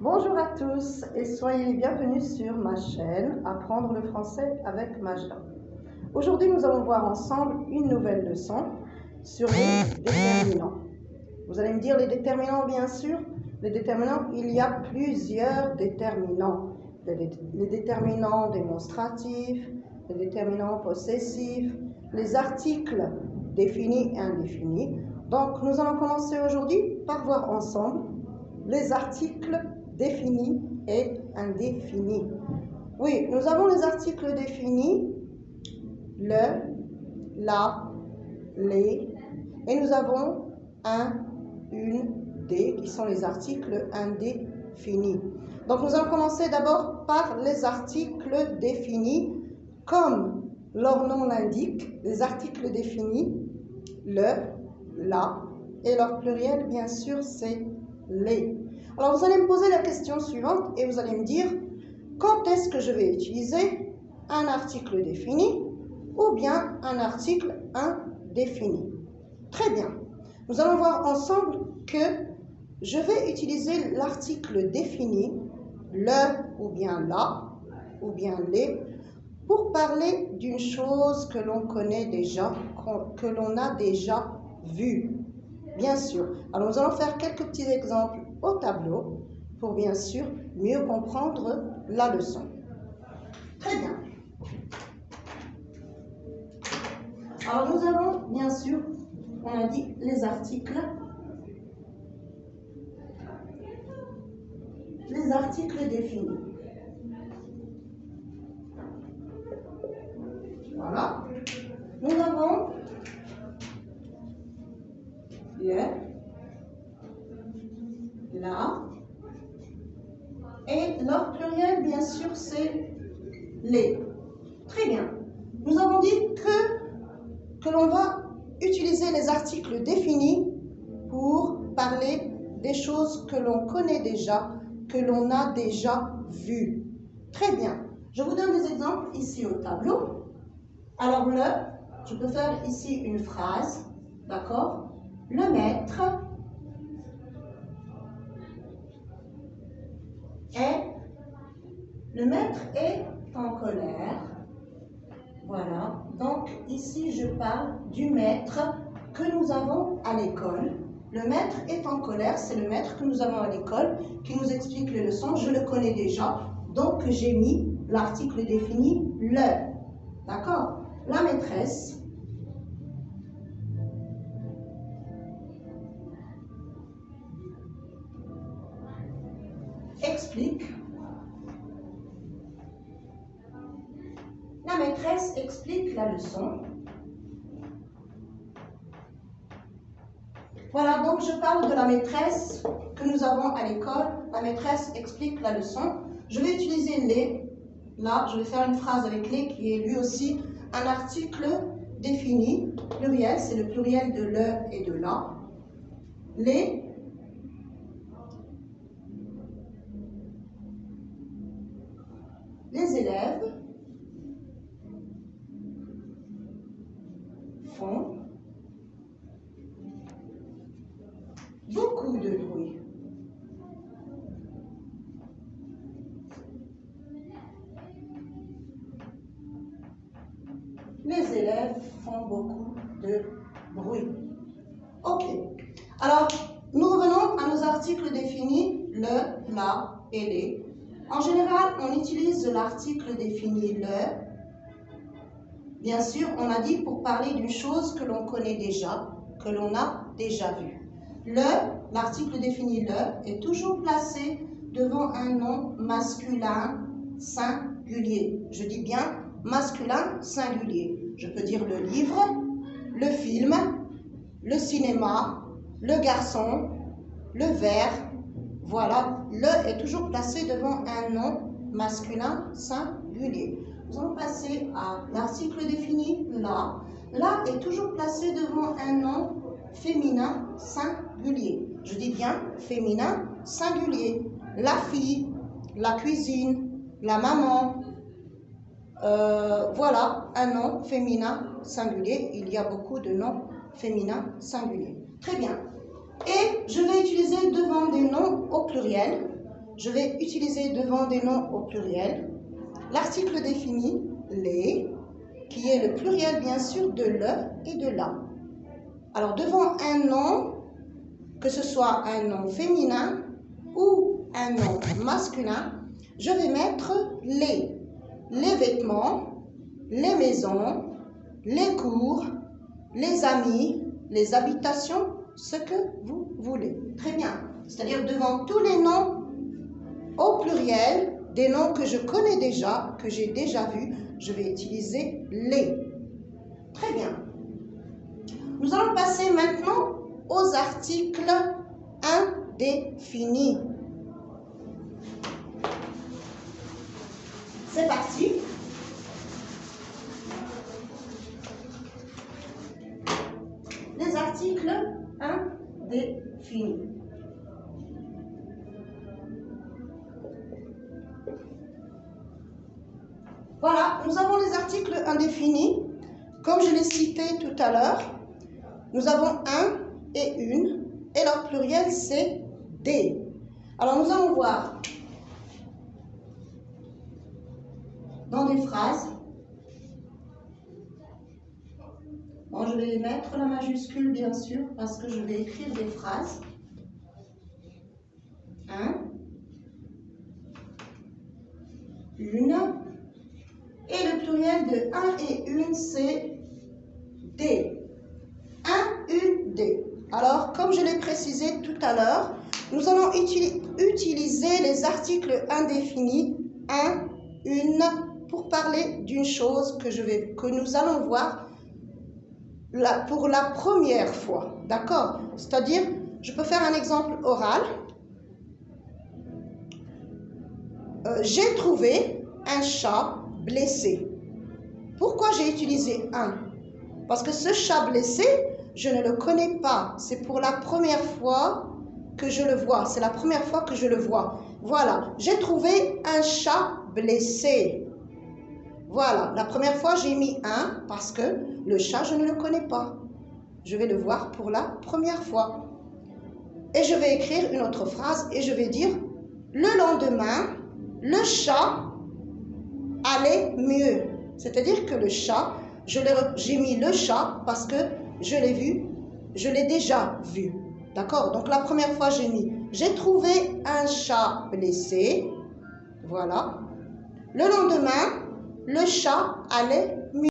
Bonjour à tous et soyez les bienvenus sur ma chaîne Apprendre le français avec Majda. Aujourd'hui, nous allons voir ensemble une nouvelle leçon sur les déterminants. Vous allez me dire les déterminants, bien sûr. Les déterminants, il y a plusieurs déterminants. Les déterminants démonstratifs, les déterminants possessifs, les articles définis et indéfinis. Donc, nous allons commencer aujourd'hui par voir ensemble les articles définis et indéfinis. Oui, nous avons les articles définis, le, la, les, et nous avons un, une, des, qui sont les articles indéfinis. Donc nous allons commencer d'abord par les articles définis, comme leur nom l'indique, les articles définis, le, la, et leur pluriel, bien sûr, c'est les. Alors, vous allez me poser la question suivante et vous allez me dire quand est-ce que je vais utiliser un article défini ou bien un article indéfini. Très bien. Nous allons voir ensemble que je vais utiliser l'article défini, le ou bien la ou bien les, pour parler d'une chose que l'on connaît déjà, que l'on a déjà vue. Bien sûr. Alors, nous allons faire quelques petits exemples au tableau pour bien sûr mieux comprendre la leçon. Très bien. Alors, nous avons bien sûr, on a dit les articles définis. Voilà. Nous avons le, la, et leur pluriel, bien sûr, c'est les. Très bien. Nous avons dit que l'on va utiliser les articles définis pour parler des choses que l'on connaît déjà, que l'on a déjà vues. Très bien. Je vous donne des exemples ici au tableau. Alors, je peux faire ici une phrase, d'accord? Le maître est en colère. Voilà. Donc, ici, je parle du maître que nous avons à l'école. Le maître est en colère, c'est le maître que nous avons à l'école qui nous explique les leçons. Je le connais déjà, donc j'ai mis l'article défini le. D'accord? La maîtresse explique. La maîtresse explique la leçon. Voilà, donc je parle de la maîtresse que nous avons à l'école. La maîtresse explique la leçon. Je vais utiliser les. Là, je vais faire une phrase avec les qui est lui aussi un article défini. Pluriel, c'est le pluriel de le et de la. Les élèves font beaucoup de bruit. Les élèves font beaucoup de bruit. Ok. Alors, nous revenons à nos articles définis, le, la et les. En général, on utilise l'article défini le. Bien sûr, on a dit pour parler d'une chose que l'on connaît déjà, que l'on a déjà vue. L'article défini le est toujours placé devant un nom masculin singulier. Je dis bien masculin singulier. Je peux dire le livre, le film, le cinéma, le garçon, le verre. Voilà, le est toujours placé devant un nom masculin singulier. Nous allons passer à l'article défini la. La est toujours placé devant un nom féminin singulier. Je dis bien féminin singulier. La fille, la cuisine, la maman. Voilà un nom féminin singulier. Il y a beaucoup de noms féminins singuliers. Très bien. Et je vais utiliser devant des noms au pluriel je vais utiliser devant des noms au pluriel l'article défini les, qui est le pluriel bien sûr de le et de la. Alors devant un nom, que ce soit un nom féminin ou un nom masculin, je vais mettre les vêtements, les maisons, les cours, les amis, les habitations, ce que vous voulez. Très bien. C'est-à-dire devant tous les noms au pluriel, des noms que je connais déjà, que j'ai déjà vus, je vais utiliser les. Très bien. Nous allons passer maintenant aux articles indéfinis. C'est parti. Les articles indéfinis. Voilà, nous avons les articles indéfinis. Comme je l'ai cité tout à l'heure, nous avons un et une, et leur pluriel c'est des. Alors nous allons voir dans des phrases. Bon, je vais mettre la majuscule bien sûr parce que je vais écrire des phrases. Un, une, et le pluriel de un et une c'est des. Un, une, des. Alors, comme je l'ai précisé tout à l'heure, nous allons utiliser les articles indéfinis un, une pour parler d'une chose que nous allons voir pour la première fois. D'accord? C'est-à-dire, je peux faire un exemple oral. J'ai trouvé un chat blessé. Pourquoi j'ai utilisé un? Parce que ce chat blessé, je ne le connais pas. C'est pour la première fois que je le vois. C'est la première fois que je le vois. Voilà, j'ai trouvé un chat blessé. Voilà, la première fois j'ai mis un parce que le chat, je ne le connais pas. Je vais le voir pour la première fois. Et je vais écrire une autre phrase et je vais dire le lendemain, le chat allait mieux. C'est-à-dire que le chat, j'ai mis le chat parce que je l'ai vu, je l'ai déjà vu. D'accord? Donc la première fois, j'ai trouvé un chat blessé. Voilà. Le lendemain, le chat allait